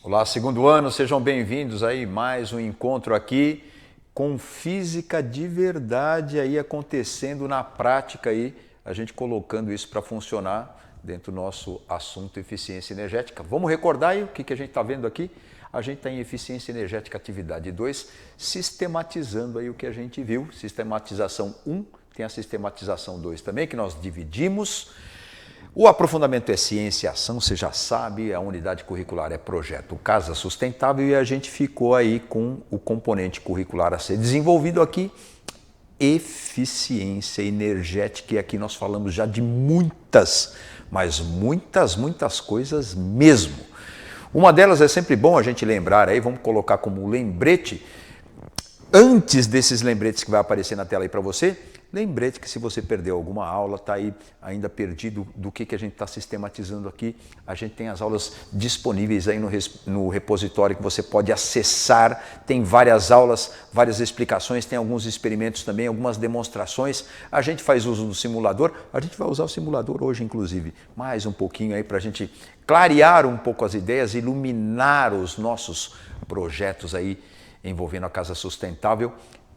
Olá, segundo ano, sejam bem-vindos aí mais um encontro aqui com física de verdade aí acontecendo na prática aí, a gente colocando isso para funcionar dentro do nosso assunto eficiência energética. Vamos recordar aí o que a gente está vendo aqui? A gente está em eficiência energética atividade 2, sistematizando aí o que a gente viu. Sistematização 1, tem a sistematização 2 também, que nós dividimos. O aprofundamento é ciência e ação, você já sabe, a unidade curricular é projeto Casa Sustentável e a gente ficou aí com o componente curricular a ser desenvolvido aqui, eficiência energética, e aqui nós falamos já de muitas, mas muitas coisas mesmo. Uma delas é sempre bom a gente lembrar aí, vamos colocar como lembrete, antes desses lembretes que vai aparecer na tela aí para você, lembrete que se você perdeu alguma aula, está aí ainda perdido do que a gente está sistematizando aqui, a gente tem as aulas disponíveis aí no repositório que você pode acessar, tem várias aulas, várias explicações, tem alguns experimentos também, algumas demonstrações, a gente faz uso do simulador, a gente vai usar o simulador hoje inclusive, mais um pouquinho aí para a gente clarear um pouco as ideias, iluminar os nossos projetos aí envolvendo a Casa Sustentável,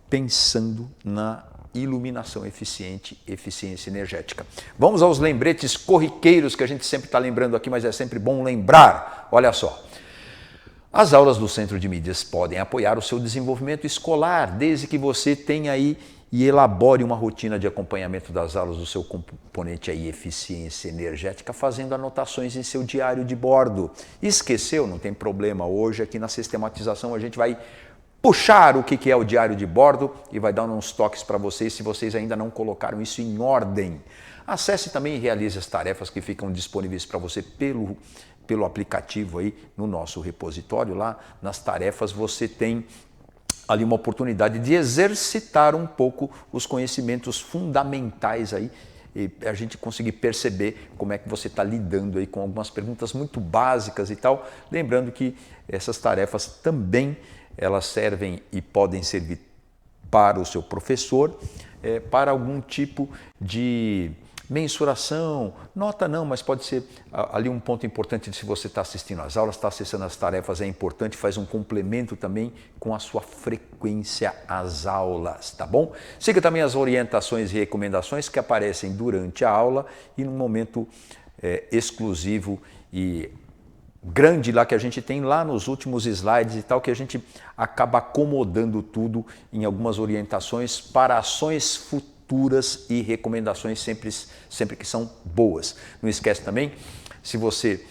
pensando na iluminação eficiente, eficiência energética. Vamos aos lembretes corriqueiros que a gente sempre está lembrando aqui, mas é sempre bom lembrar. Olha só, as aulas do Centro de Mídias podem apoiar o seu desenvolvimento escolar, desde que você tenha aí e elabore uma rotina de acompanhamento das aulas do seu componente aí, eficiência energética, fazendo anotações em seu diário de bordo. Esqueceu? Não tem problema. Hoje aqui na sistematização a gente vai puxar o que é o diário de bordo e vai dar uns toques para vocês se vocês ainda não colocaram isso em ordem. Acesse também e realize as tarefas que ficam disponíveis para você pelo aplicativo aí no nosso repositório. Lá nas tarefas você tem ali uma oportunidade de exercitar um pouco os conhecimentos fundamentais aí e a gente conseguir perceber como é que você está lidando aí com algumas perguntas muito básicas e tal. Lembrando que essas tarefas também elas servem e podem servir para o seu professor, para algum tipo de mensuração, nota não, mas pode ser ali um ponto importante de se você está assistindo às aulas, está acessando as tarefas, é importante, faz um complemento também com a sua frequência às aulas, tá bom? Siga também as orientações e recomendações que aparecem durante a aula e num momento exclusivo e grande lá que a gente tem lá nos últimos slides e tal, que a gente acaba acomodando tudo em algumas orientações para ações futuras e recomendações sempre que são boas. Não esquece também, se você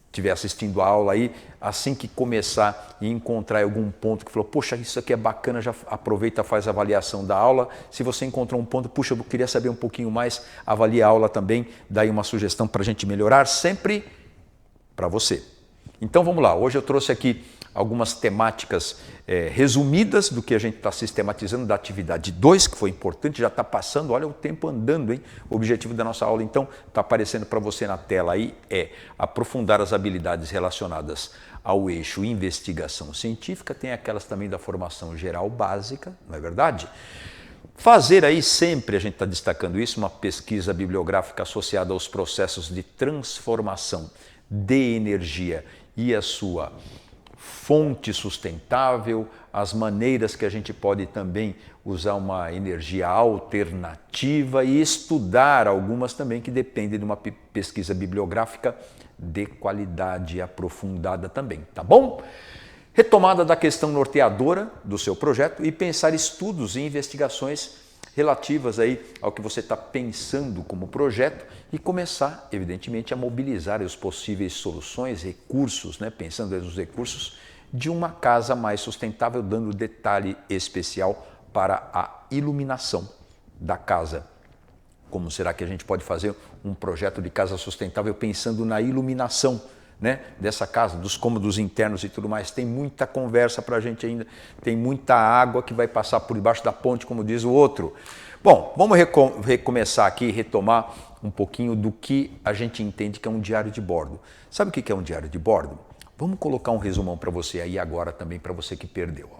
estiver assistindo a aula aí, assim que começar e encontrar algum ponto que falou, poxa, isso aqui é bacana, já aproveita, faz a avaliação da aula. Se você encontrou um ponto, puxa, eu queria saber um pouquinho mais, avalie a aula também, dá aí uma sugestão para a gente melhorar, sempre para você. Então vamos lá, hoje eu trouxe aqui algumas temáticas resumidas do que a gente está sistematizando da atividade 2, que foi importante, já está passando, olha o tempo andando, hein? O objetivo da nossa aula então está aparecendo para você na tela aí, é aprofundar as habilidades relacionadas ao eixo investigação científica, tem aquelas também da formação geral básica, não é verdade? Fazer aí sempre, a gente está destacando isso, uma pesquisa bibliográfica associada aos processos de transformação de energia e a sua fonte sustentável, as maneiras que a gente pode também usar uma energia alternativa e estudar algumas também que dependem de uma pesquisa bibliográfica de qualidade aprofundada também, tá bom? Retomada da questão norteadora do seu projeto e pensar estudos e investigações relativas aí ao que você está pensando como projeto e começar, evidentemente, a mobilizar as possíveis soluções, recursos, né? Pensando nos recursos de uma casa mais sustentável, dando detalhe especial para a iluminação da casa. Como será que a gente pode fazer um projeto de casa sustentável pensando na iluminação, né, dessa casa, dos cômodos internos e tudo mais? Tem muita conversa para a gente ainda, tem muita água que vai passar por debaixo da ponte, como diz o outro. Bom, vamos recomeçar aqui, retomar um pouquinho do que a gente entende que é um diário de bordo. Sabe o que é um diário de bordo? Vamos colocar um resumão para você aí agora também, para você que perdeu.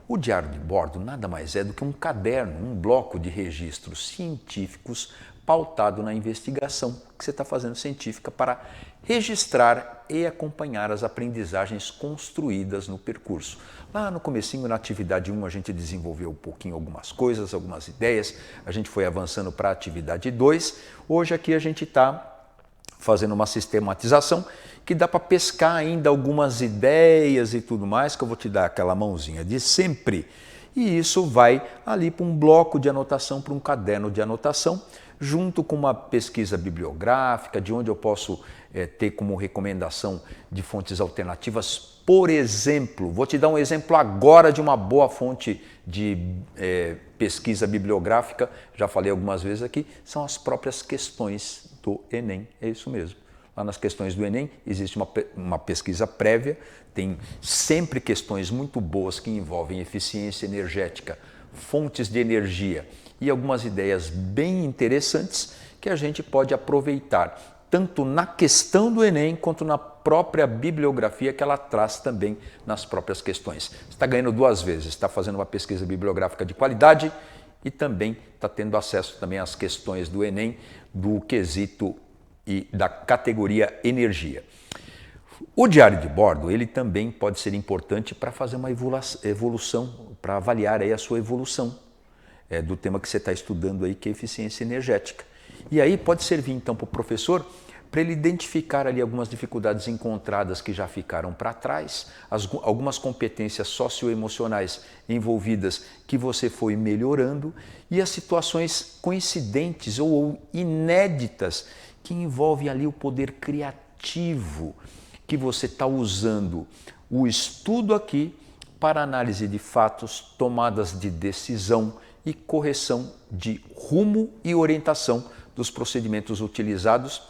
O diário de bordo nada mais é do que um caderno, um bloco de registros científicos pautado na investigação que você está fazendo científica para registrar e acompanhar as aprendizagens construídas no percurso. Lá no comecinho, na atividade 1, a gente desenvolveu um pouquinho algumas coisas, algumas ideias, a gente foi avançando para a atividade 2. Hoje aqui a gente está fazendo uma sistematização que dá para pescar ainda algumas ideias e tudo mais, que eu vou te dar aquela mãozinha de sempre. E isso vai ali para um bloco de anotação, para um caderno de anotação, junto com uma pesquisa bibliográfica, de onde eu posso ter como recomendação de fontes alternativas. Por exemplo, vou te dar um exemplo agora de uma boa fonte de pesquisa bibliográfica, já falei algumas vezes aqui, são as próprias questões do Enem, é isso mesmo. Lá nas questões do Enem existe uma pesquisa prévia, tem sempre questões muito boas que envolvem eficiência energética, fontes de energia e algumas ideias bem interessantes que a gente pode aproveitar tanto na questão do Enem quanto na própria bibliografia que ela traz também nas próprias questões. Você está ganhando duas vezes, está fazendo uma pesquisa bibliográfica de qualidade e também está tendo acesso também às questões do Enem do quesito e da categoria energia. O diário de bordo, ele também pode ser importante para fazer uma evolução, para avaliar aí a sua evolução do tema que você está estudando aí, que é eficiência energética. E aí pode servir então para o professor, para ele identificar ali algumas dificuldades encontradas que já ficaram para trás, algumas competências socioemocionais envolvidas que você foi melhorando e as situações coincidentes ou inéditas que envolvem ali o poder criativo que você está usando o estudo aqui para análise de fatos, tomadas de decisão e correção de rumo e orientação dos procedimentos utilizados.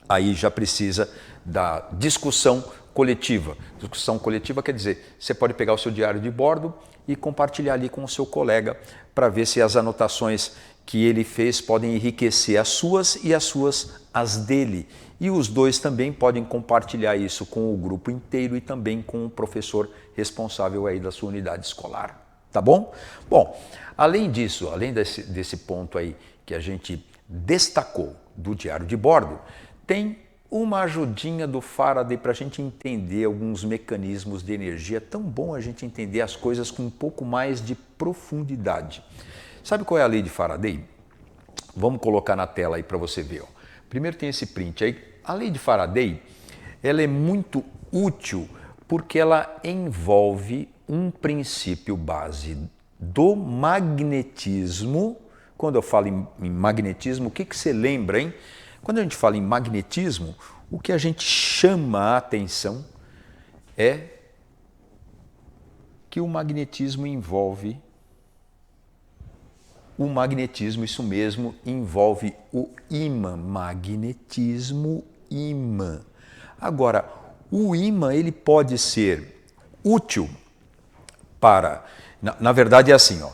Aí já precisa da discussão coletiva. Discussão coletiva quer dizer, você pode pegar o seu diário de bordo e compartilhar ali com o seu colega para ver se as anotações que ele fez podem enriquecer as suas e as suas as dele. E os dois também podem compartilhar isso com o grupo inteiro e também com o professor responsável aí da sua unidade escolar. Tá bom? Bom, além disso, além desse ponto aí que a gente destacou do diário de bordo, tem uma ajudinha do Faraday para a gente entender alguns mecanismos de energia. É tão bom a gente entender as coisas com um pouco mais de profundidade. Sabe qual é a lei de Faraday? Vamos colocar na tela aí para você ver. Ó. Primeiro tem esse print aí. A lei de Faraday, ela é muito útil porque ela envolve um princípio base do magnetismo. Quando eu falo em magnetismo, o que você lembra, hein? Quando a gente fala em magnetismo, o que a gente chama a atenção é que o magnetismo envolve o magnetismo, isso mesmo, envolve o ímã, magnetismo, ímã. Agora, o ímã ele pode ser útil para... Na verdade é assim, ó.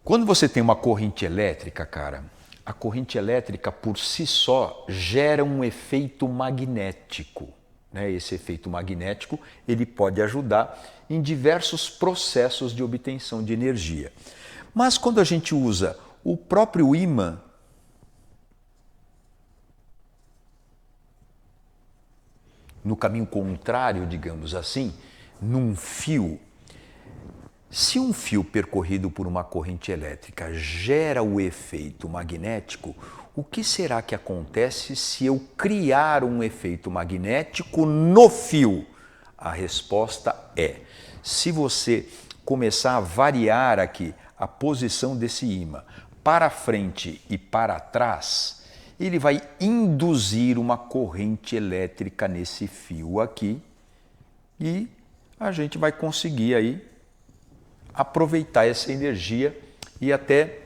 Quando você tem uma corrente elétrica, cara, a corrente elétrica por si só gera um efeito magnético. Né? Esse efeito magnético ele pode ajudar em diversos processos de obtenção de energia. Mas quando a gente usa o próprio ímã, no caminho contrário, digamos assim, num fio, se um fio percorrido por uma corrente elétrica gera o efeito magnético, o que será que acontece se eu criar um efeito magnético no fio? A resposta é, se você começar a variar aqui a posição desse ímã para frente e para trás, ele vai induzir uma corrente elétrica nesse fio aqui e a gente vai conseguir aí aproveitar essa energia e até,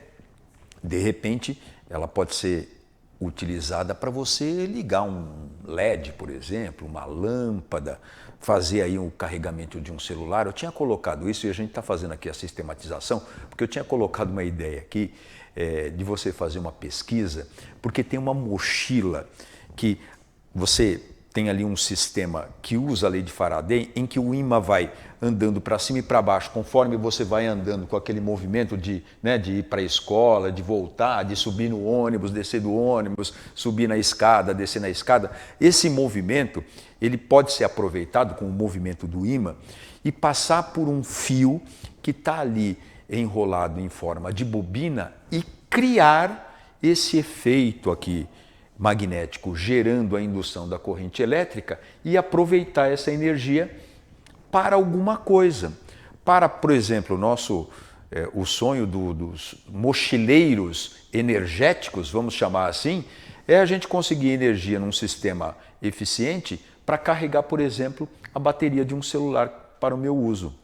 de repente, ela pode ser utilizada para você ligar um LED, por exemplo, uma lâmpada, fazer aí o carregamento de um celular. Eu tinha colocado isso e a gente está fazendo aqui a sistematização, porque eu tinha colocado uma ideia aqui de você fazer uma pesquisa, porque tem uma mochila que você tem ali um sistema que usa a lei de Faraday, em que o ímã vai andando para cima e para baixo, conforme você vai andando com aquele movimento de ir para a escola, de voltar, de subir no ônibus, descer do ônibus, subir na escada, descer na escada. Esse movimento ele pode ser aproveitado com o movimento do ímã e passar por um fio que está ali enrolado em forma de bobina e criar esse efeito aqui magnético, gerando a indução da corrente elétrica e aproveitar essa energia para alguma coisa. Para, por exemplo, o sonho dos mochileiros energéticos, vamos chamar assim, é a gente conseguir energia num sistema eficiente para carregar, por exemplo, a bateria de um celular para o meu uso.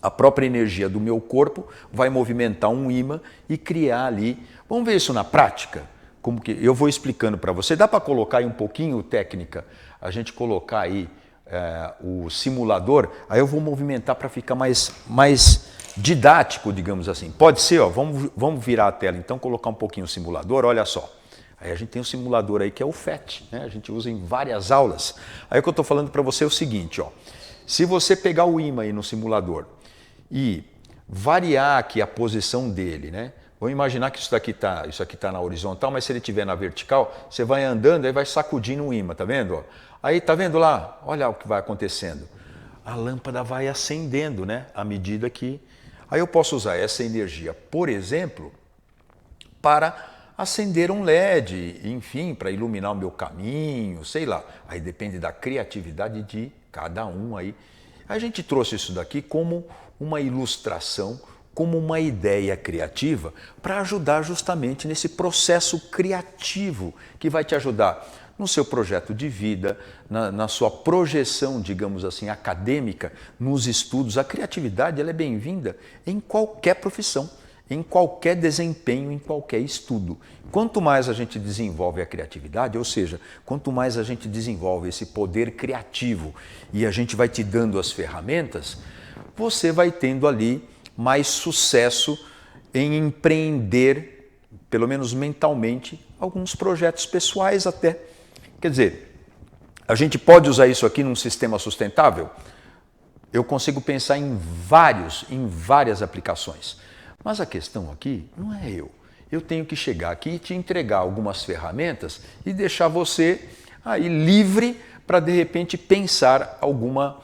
A própria energia do meu corpo vai movimentar um ímã e criar ali. Vamos ver isso na prática? Como que eu vou explicando para você. Dá para colocar aí um pouquinho técnica? A gente colocar aí o simulador, aí eu vou movimentar para ficar mais didático, digamos assim. Pode ser, ó, vamos virar a tela então, colocar um pouquinho o simulador, olha só. Aí a gente tem um simulador aí que é o FET, né? A gente usa em várias aulas. Aí o que eu estou falando para você é o seguinte, ó. Se você pegar o ímã aí no simulador e variar aqui a posição dele, né? Vamos imaginar que isso aqui tá na horizontal, mas se ele estiver na vertical, você vai andando e vai sacudindo o ímã, tá vendo? Aí tá vendo lá? Olha o que vai acontecendo. A lâmpada vai acendendo, né? À medida que... Aí eu posso usar essa energia, por exemplo, para acender um LED, enfim, para iluminar o meu caminho, sei lá. Aí depende da criatividade de cada um aí. A gente trouxe isso daqui como uma ilustração, como uma ideia criativa para ajudar justamente nesse processo criativo que vai te ajudar no seu projeto de vida, na sua projeção, digamos assim, acadêmica, nos estudos. A criatividade ela é bem-vinda em qualquer profissão, em qualquer desempenho, em qualquer estudo. Quanto mais a gente desenvolve a criatividade, ou seja, quanto mais a gente desenvolve esse poder criativo e a gente vai te dando as ferramentas, você vai tendo ali mais sucesso em empreender, pelo menos mentalmente, alguns projetos pessoais até. Quer dizer, a gente pode usar isso aqui num sistema sustentável? Eu consigo pensar em várias aplicações. Mas a questão aqui não é eu. Eu tenho que chegar aqui e te entregar algumas ferramentas e deixar você aí livre para, de repente, pensar alguma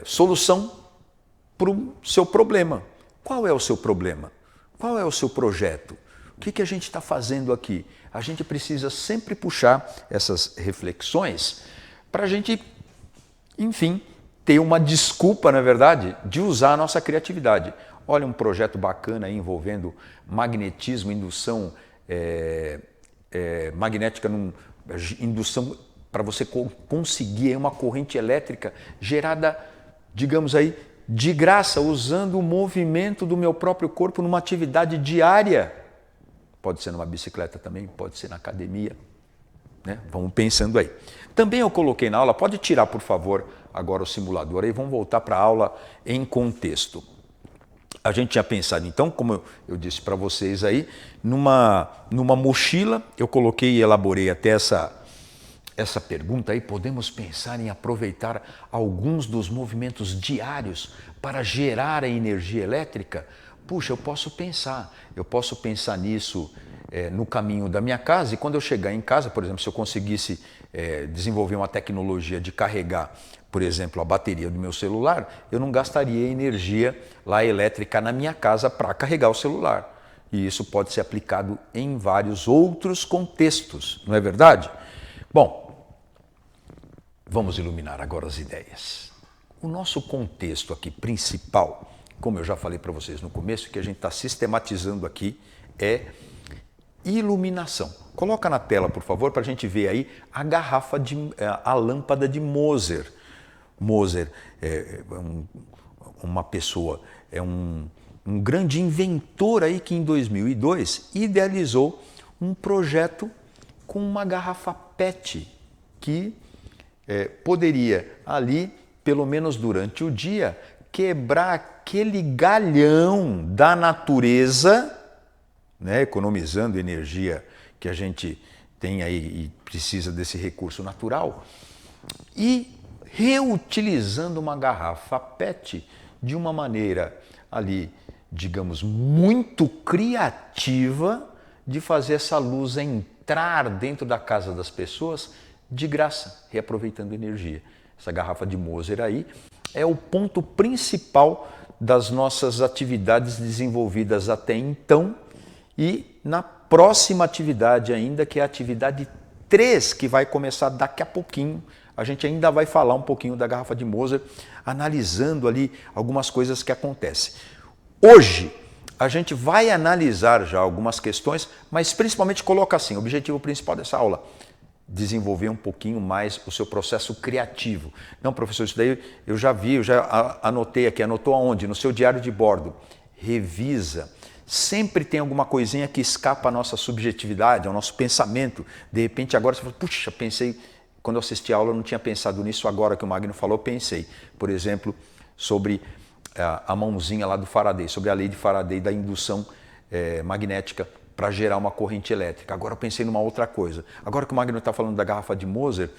solução para o seu problema. Qual é o seu problema? Qual é o seu projeto? O que a gente está fazendo aqui? A gente precisa sempre puxar essas reflexões para a gente, enfim, ter uma desculpa, na verdade, de usar a nossa criatividade. Olha um projeto bacana aí envolvendo magnetismo, indução magnética, indução para você conseguir uma corrente elétrica gerada, digamos aí, de graça, usando o movimento do meu próprio corpo numa atividade diária. Pode ser numa bicicleta também, pode ser na academia, né? Vamos pensando aí. Também eu coloquei na aula, pode tirar por favor agora o simulador aí, vamos voltar para a aula em contexto. A gente tinha pensado então, como eu disse para vocês aí, numa mochila, eu coloquei e elaborei até essa pergunta aí, podemos pensar em aproveitar alguns dos movimentos diários para gerar a energia elétrica? Puxa, eu posso pensar nisso no caminho da minha casa e quando eu chegar em casa, por exemplo, se eu conseguisse desenvolver uma tecnologia de carregar, por exemplo, a bateria do meu celular, eu não gastaria energia lá elétrica na minha casa para carregar o celular. E isso pode ser aplicado em vários outros contextos, não é verdade? Bom, vamos iluminar agora as ideias. O nosso contexto aqui principal, como eu já falei para vocês no começo, que a gente está sistematizando aqui, é iluminação. Coloca na tela, por favor, para a gente ver aí a lâmpada de Moser. Moser é uma pessoa, é um grande inventor aí que em 2002 idealizou um projeto com uma garrafa PET que poderia ali, pelo menos durante o dia, quebrar aquele galhão da natureza, né, economizando energia que a gente tem aí e precisa desse recurso natural, e reutilizando uma garrafa PET de uma maneira ali, digamos, muito criativa de fazer essa luz entrar dentro da casa das pessoas de graça, reaproveitando energia. Essa garrafa de Moser aí é o ponto principal das nossas atividades desenvolvidas até então e na próxima atividade ainda, que é a atividade 3, que vai começar daqui a pouquinho. A gente ainda vai falar um pouquinho da garrafa de Moser, analisando ali algumas coisas que acontecem. Hoje, a gente vai analisar já algumas questões, mas principalmente coloca assim, o objetivo principal dessa aula, desenvolver um pouquinho mais o seu processo criativo. Não, professor, isso daí eu já vi, eu já anotei aqui. Anotou aonde? No seu diário de bordo. Revisa. Sempre tem alguma coisinha que escapa à nossa subjetividade, ao nosso pensamento. De repente agora você fala, puxa, pensei, quando eu assisti a aula eu não tinha pensado nisso, agora que o Magno falou, pensei. Por exemplo, sobre a mãozinha lá do Faraday, sobre a lei de Faraday da indução magnética para gerar uma corrente elétrica. Agora eu pensei numa outra coisa. Agora que o Magno está falando da garrafa de Moser,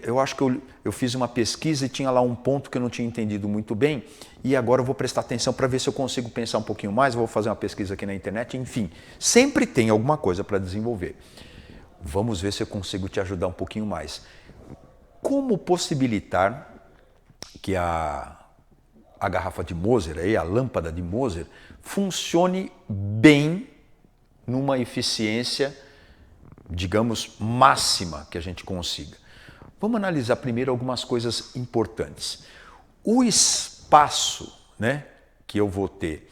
eu acho que eu fiz uma pesquisa e tinha lá um ponto que eu não tinha entendido muito bem, e agora eu vou prestar atenção para ver se eu consigo pensar um pouquinho mais, vou fazer uma pesquisa aqui na internet, enfim. Sempre tem alguma coisa para desenvolver. Vamos ver se eu consigo te ajudar um pouquinho mais. Como possibilitar que a garrafa de Moser, aí, a lâmpada de Moser, funcione bem numa eficiência, digamos, máxima que a gente consiga. Vamos analisar primeiro algumas coisas importantes. O espaço, né, que eu vou ter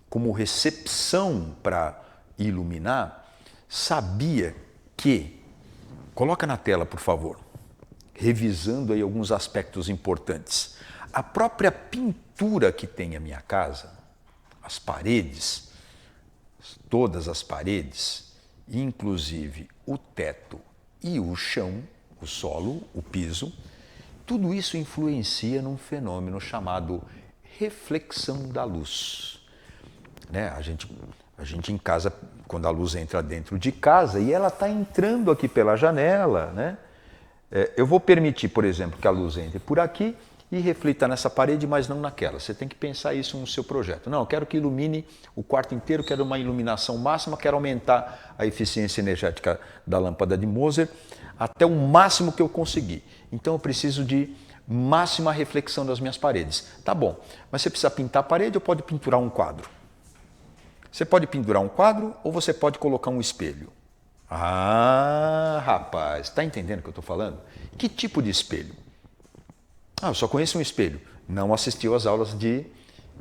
como recepção para iluminar, sabia que, coloca na tela, por favor, revisando aí alguns aspectos importantes. A própria pintura que tem a minha casa, as paredes, todas as paredes, inclusive o teto e o chão, o solo, o piso, tudo isso influencia num fenômeno chamado reflexão da luz. Né? A gente em casa, quando a luz entra dentro de casa e ela está entrando aqui pela janela, né? Eu vou permitir, por exemplo, que a luz entre por aqui e reflita nessa parede, mas não naquela. Você tem que pensar isso no seu projeto. Não, eu quero que ilumine o quarto inteiro, quero uma iluminação máxima, quero aumentar a eficiência energética da lâmpada de Moser até o máximo que eu conseguir. Então eu preciso de máxima reflexão das minhas paredes. Tá bom, mas você precisa pintar a parede ou pode pinturar um quadro? Você pode pendurar um quadro ou você pode colocar um espelho? Ah, rapaz, está entendendo o que eu estou falando? Que tipo de espelho? Ah, eu só conheço um espelho. Não assistiu às aulas de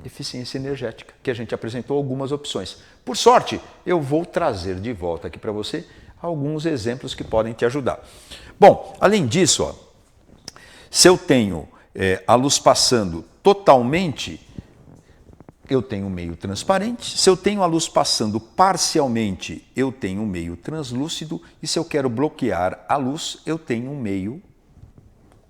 eficiência energética, que a gente apresentou algumas opções. Por sorte, eu vou trazer de volta aqui para você alguns exemplos que podem te ajudar. Bom, além disso, ó, se eu tenho a luz passando totalmente, eu tenho um meio transparente. Se eu tenho a luz passando parcialmente, eu tenho um meio translúcido. E se eu quero bloquear a luz, eu tenho um meio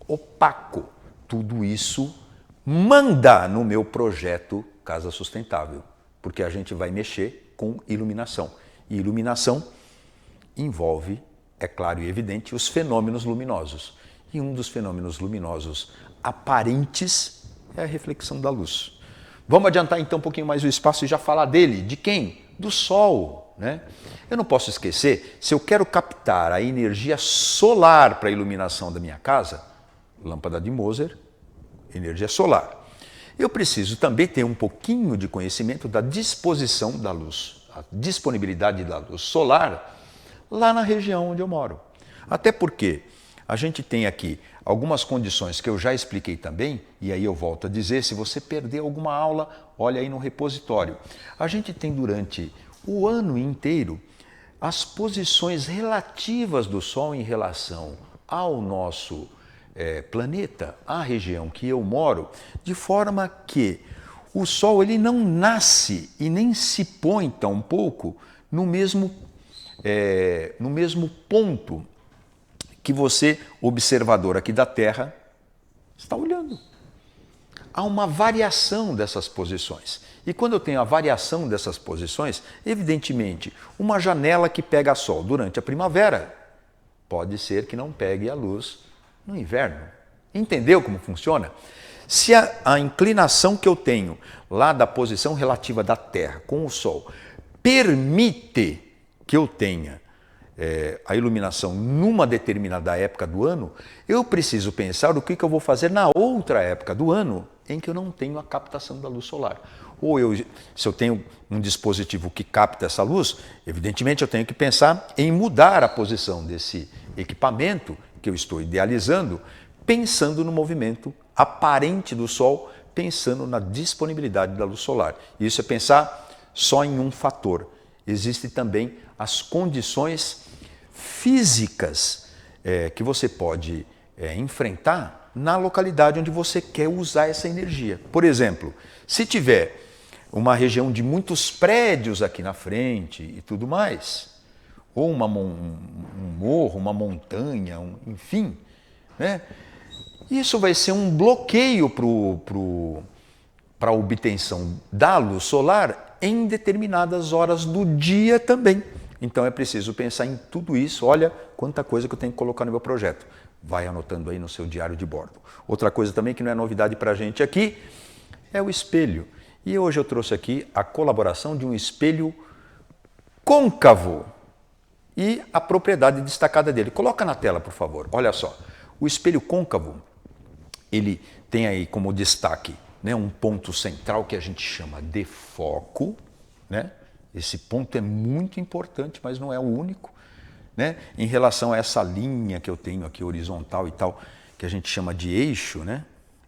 opaco. Tudo isso manda no meu projeto Casa Sustentável, porque a gente vai mexer com iluminação. E iluminação envolve, é claro e evidente, os fenômenos luminosos. E um dos fenômenos luminosos aparentes é a reflexão da luz. Vamos adiantar então um pouquinho mais o espaço e já falar dele. De quem? Do Sol. Né? Eu não posso esquecer, se eu quero captar a energia solar para a iluminação da minha casa, lâmpada de Moser, energia solar. Eu preciso também ter um pouquinho de conhecimento da disposição da luz, a disponibilidade da luz solar lá na região onde eu moro. Até porque a gente tem aqui algumas condições que eu já expliquei também, e aí eu volto a dizer, se você perder alguma aula, olha aí no repositório. A gente tem durante o ano inteiro as posições relativas do Sol em relação ao nosso planeta, a região que eu moro, de forma que o Sol ele não nasce e nem se põe tampouco no mesmo ponto que você, observador aqui da Terra, está olhando. Há uma variação dessas posições. E quando eu tenho a variação dessas posições, evidentemente, uma janela que pega sol durante a primavera pode ser que não pegue a luz no inverno. Entendeu como funciona? Se a inclinação que eu tenho lá da posição relativa da Terra com o Sol permite que eu tenha a iluminação numa determinada época do ano, eu preciso pensar o que eu vou fazer na outra época do ano em que eu não tenho a captação da luz solar. Ou se eu tenho um dispositivo que capta essa luz, evidentemente eu tenho que pensar em mudar a posição desse equipamento que eu estou idealizando, pensando no movimento aparente do Sol, pensando na disponibilidade da luz solar. Isso é pensar só em um fator. Existem também as condições físicas que você pode enfrentar na localidade onde você quer usar essa energia. Por exemplo, se tiver uma região de muitos prédios aqui na frente e tudo mais, ou um morro, uma montanha, enfim, né? Isso vai ser um bloqueio para a obtenção da luz solar em determinadas horas do dia também. Então é preciso pensar em tudo isso. Olha quanta coisa que eu tenho que colocar no meu projeto. Vai anotando aí no seu diário de bordo. Outra coisa também que não é novidade para a gente aqui é o espelho. E hoje eu trouxe aqui a colaboração de um espelho côncavo e a propriedade destacada dele. Coloca na tela, por favor. Olha só. O espelho côncavo, ele tem aí como destaque, né, um ponto central que a gente chama de foco, né? Esse ponto é muito importante, mas não é o único, né? Em relação a essa linha que eu tenho aqui horizontal e tal, que a gente chama de eixo, né?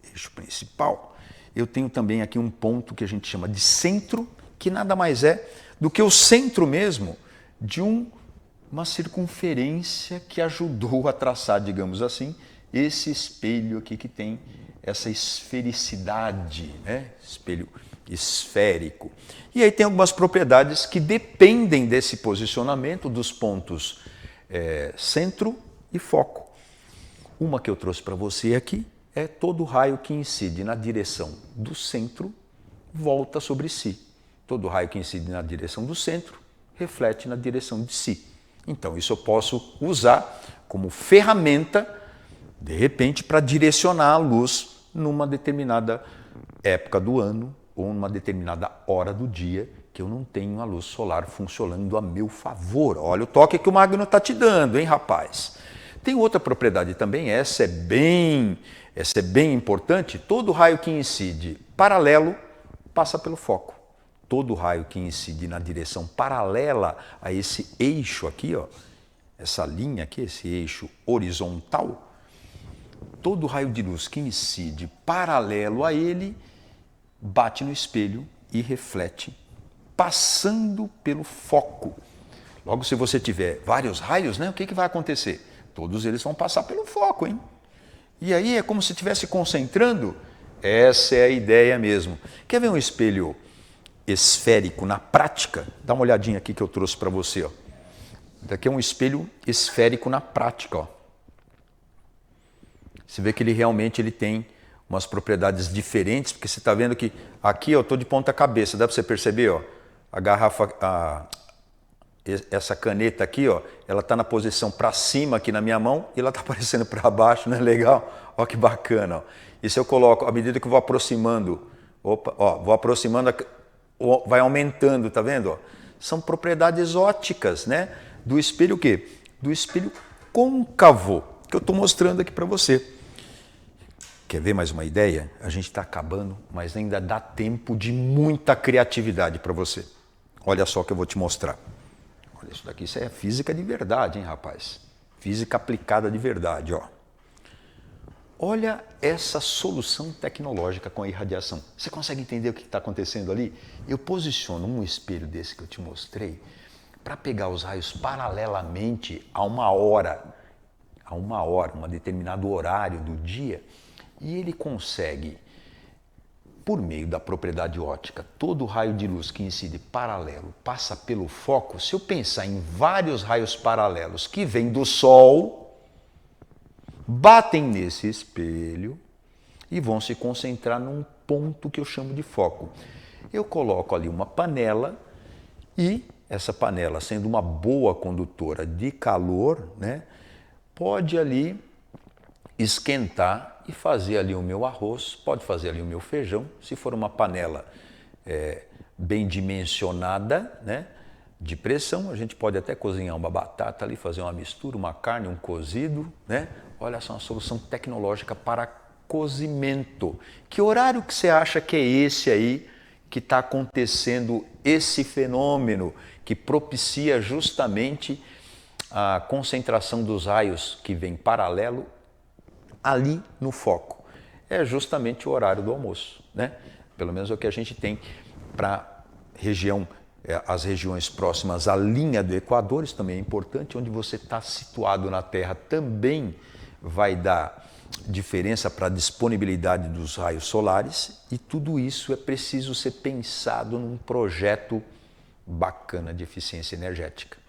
Eixo principal. Eu tenho também aqui um ponto que a gente chama de centro, que nada mais é do que o centro mesmo de uma circunferência que ajudou a traçar, digamos assim, esse espelho aqui que tem essa esfericidade, né? Espelho esférico. E aí tem algumas propriedades que dependem desse posicionamento dos pontos centro e foco. Uma que eu trouxe para você aqui é todo raio que incide na direção do centro volta sobre si. Todo raio que incide na direção do centro reflete na direção de si. Então isso eu posso usar como ferramenta de repente, para direcionar a luz numa determinada época do ano ou numa determinada hora do dia que eu não tenho a luz solar funcionando a meu favor. Olha o toque que o Magno está te dando, hein, rapaz? Tem outra propriedade também, essa é bem importante. Todo raio que incide paralelo passa pelo foco. Todo raio que incide na direção paralela a esse eixo aqui, ó, essa linha aqui, esse eixo horizontal, todo raio de luz que incide paralelo a ele bate no espelho e reflete, passando pelo foco. Logo, se você tiver vários raios, né, o que vai acontecer? Todos eles vão passar pelo foco, hein? E aí é como se estivesse concentrando. Essa é a ideia mesmo. Quer ver um espelho esférico na prática? Dá uma olhadinha aqui que eu trouxe para você. Ó. Daqui é um espelho esférico na prática. Ó. Você vê que ele realmente tem umas propriedades diferentes, porque você está vendo que aqui eu estou de ponta cabeça, dá para você perceber? Ó, a garrafa, essa caneta aqui, ó, ela está na posição para cima aqui na minha mão e ela está aparecendo para baixo, não é legal? Ó que bacana. Ó. E se eu coloco, à medida que eu vou aproximando, vou aproximando, vai aumentando, tá vendo? Ó? São propriedades óticas, né? Do espelho o quê? Do espelho côncavo, que eu estou mostrando aqui para você. Quer ver mais uma ideia? A gente está acabando, mas ainda dá tempo de muita criatividade para você. Olha só o que eu vou te mostrar. Olha isso daqui, isso é física de verdade, hein, rapaz? Física aplicada de verdade, ó. Olha essa solução tecnológica com a irradiação. Você consegue entender o que está acontecendo ali? Eu posiciono um espelho desse que eu te mostrei para pegar os raios paralelamente a uma hora, um determinado horário do dia, e ele consegue, por meio da propriedade ótica, todo raio de luz que incide paralelo passa pelo foco. Se eu pensar em vários raios paralelos que vêm do Sol, batem nesse espelho e vão se concentrar num ponto que eu chamo de foco. Eu coloco ali uma panela e essa panela, sendo uma boa condutora de calor, né, pode ali esquentar e fazer ali o meu arroz, pode fazer ali o meu feijão, se for uma panela bem dimensionada, né, de pressão, a gente pode até cozinhar uma batata ali, fazer uma mistura, uma carne, um cozido, né? Olha só, uma solução tecnológica para cozimento. Que horário que você acha que é esse aí que está acontecendo esse fenômeno que propicia justamente a concentração dos raios que vem paralelo ali no foco? É justamente o horário do almoço, né? Pelo menos é o que a gente tem para região, as regiões próximas à linha do Equador, isso também é importante, onde você está situado na Terra também vai dar diferença para a disponibilidade dos raios solares, e tudo isso é preciso ser pensado num projeto bacana de eficiência energética.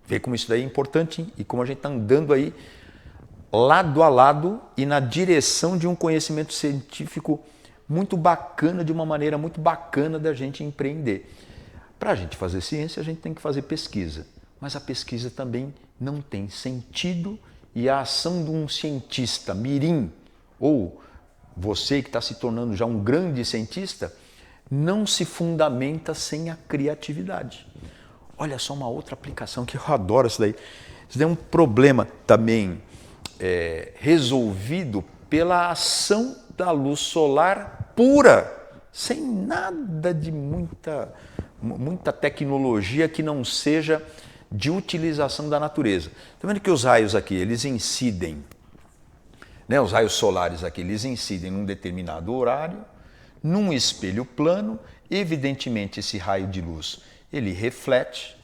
Vê como isso daí é importante e como a gente está andando aí lado a lado e na direção de um conhecimento científico muito bacana, de uma maneira muito bacana da gente empreender. Para a gente fazer ciência, a gente tem que fazer pesquisa, mas a pesquisa também não tem sentido e a ação de um cientista mirim, ou você que está se tornando já um grande cientista, não se fundamenta sem a criatividade. Olha só uma outra aplicação que eu adoro isso daí. Isso daí é um problema também resolvido pela ação da luz solar pura, sem nada de muita tecnologia que não seja de utilização da natureza. Está vendo que os raios aqui, eles incidem, né, os raios solares aqui, eles incidem num determinado horário, num espelho plano, evidentemente esse raio de luz, ele reflete,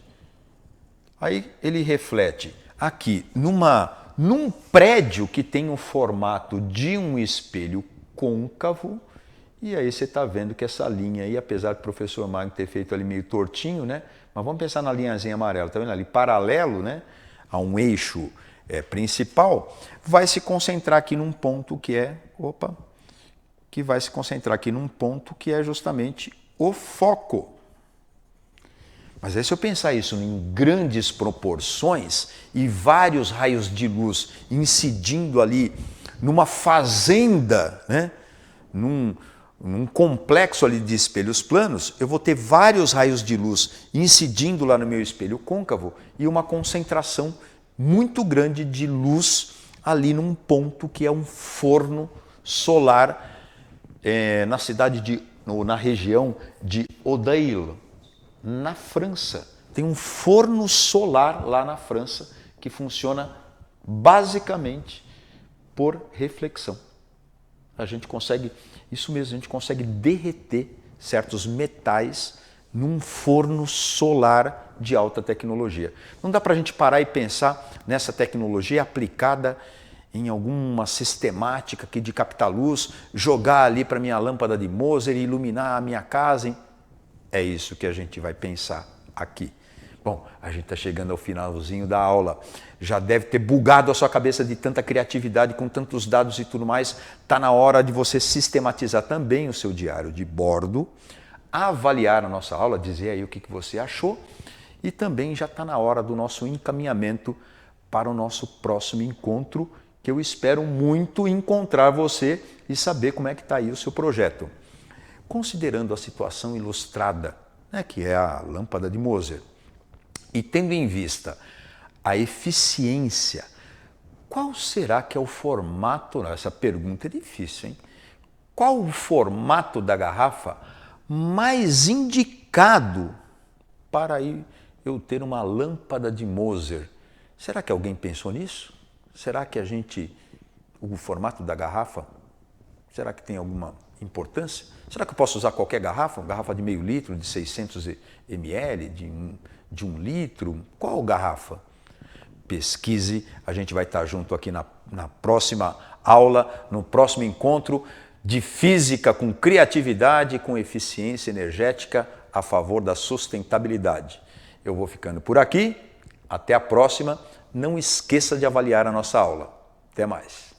aí ele reflete aqui num prédio que tem o formato de um espelho côncavo, e aí você está vendo que essa linha aí, apesar do professor Magno ter feito ali meio tortinho, né? Mas vamos pensar na linhazinha amarela, está vendo ali? Paralelo, né, a um eixo principal, vai se concentrar aqui num ponto que vai se concentrar aqui num ponto que é justamente o foco. Mas aí se eu pensar isso em grandes proporções e vários raios de luz incidindo ali numa fazenda, né, num complexo ali de espelhos planos, eu vou ter vários raios de luz incidindo lá no meu espelho côncavo e uma concentração muito grande de luz ali num ponto que é um forno solar na região de Odeille, na França. Tem um forno solar lá na França que funciona basicamente por reflexão. A gente consegue, isso mesmo, a gente consegue derreter certos metais num forno solar de alta tecnologia. Não dá para a gente parar e pensar nessa tecnologia aplicada em alguma sistemática aqui de captar luz, jogar ali para minha lâmpada de Moser e iluminar a minha casa, hein? É isso que a gente vai pensar aqui. Bom, a gente está chegando ao finalzinho da aula. Já deve ter bugado a sua cabeça de tanta criatividade, com tantos dados e tudo mais. Está na hora de você sistematizar também o seu diário de bordo, avaliar a nossa aula, dizer aí o que você achou, e também já está na hora do nosso encaminhamento para o nosso próximo encontro, que eu espero muito encontrar você e saber como é que está aí o seu projeto. Considerando a situação ilustrada, né, que é a lâmpada de Moser, e tendo em vista a eficiência, qual será que é o formato? Essa pergunta é difícil, hein? Qual o formato da garrafa mais indicado para eu ter uma lâmpada de Moser? Será que alguém pensou nisso? Será que o formato da garrafa, será que tem alguma importância? Será que eu posso usar qualquer garrafa? Uma garrafa de meio litro, de 600 ml, de 1 litro? Qual garrafa? Pesquise, a gente vai estar junto aqui na próxima aula, no próximo encontro de física com criatividade e com eficiência energética a favor da sustentabilidade. Eu vou ficando por aqui, até a próxima. Não esqueça de avaliar a nossa aula. Até mais.